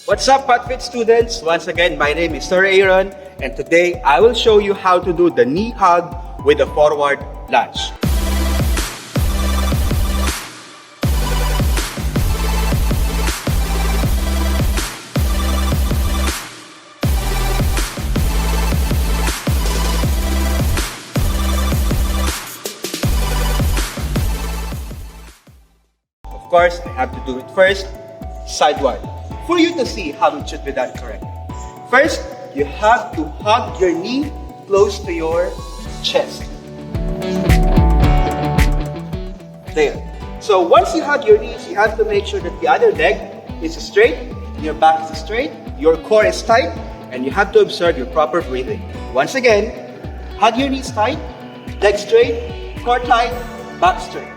What's up, PodFit students? Once again, my name is Sir Aaron, and today I will show you how to do the knee hug with a forward lunge. Of course, I have to do it first, sideward, for you to see how it should be done correctly. First, you have to hug your knee close to your chest. There. So once you hug your knees, you have to make sure that the other leg is straight, your back is straight, your core is tight, and you have to observe your proper breathing. Once again, hug your knees tight, leg straight, core tight, back straight.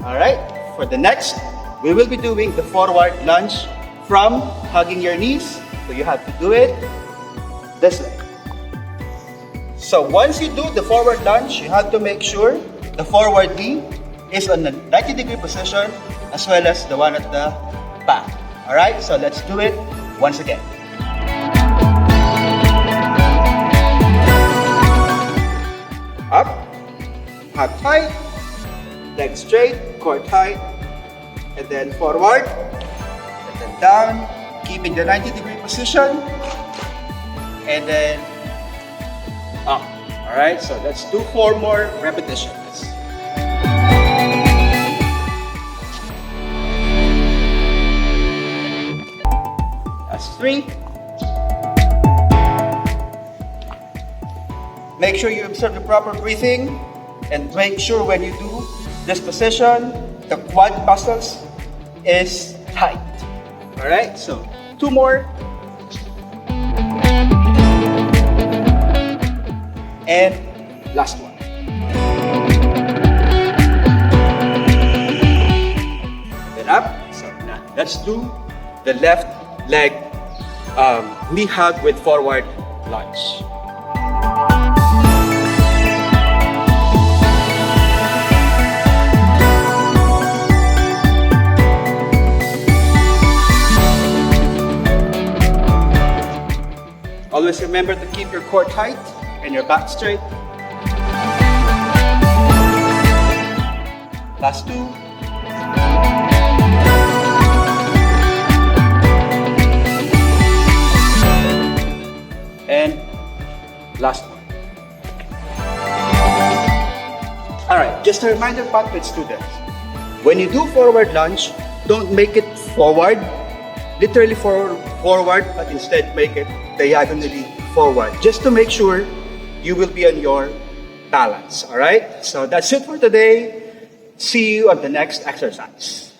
Alright, for the next, we will be doing the forward lunge from hugging your knees. So you have to do it this way. So once you do the forward lunge, you have to make sure the forward knee is on the 90-degree position as well as the one at the back. Alright, so let's do it once again. Up, hug tight, leg straight, core tight, and then forward, and then down, keeping the 90-degree position, and then up. Alright, so let's do 4 more repetitions. That's 3. Make sure you observe the proper breathing, and make sure when you do this position, the quad muscles is tight. Alright, so 2 more. And last one. Then up. So now let's do the left leg knee hug with forward lunge. Always remember to keep your core tight and your back straight. Last 2. And last one. Alright, just a reminder, PodFit students. When you do forward lunge, don't make it forward, literally forward, but instead make it diagonally forward, just to make sure you will be on your balance. Alright, so that's it for today. See you on the next exercise.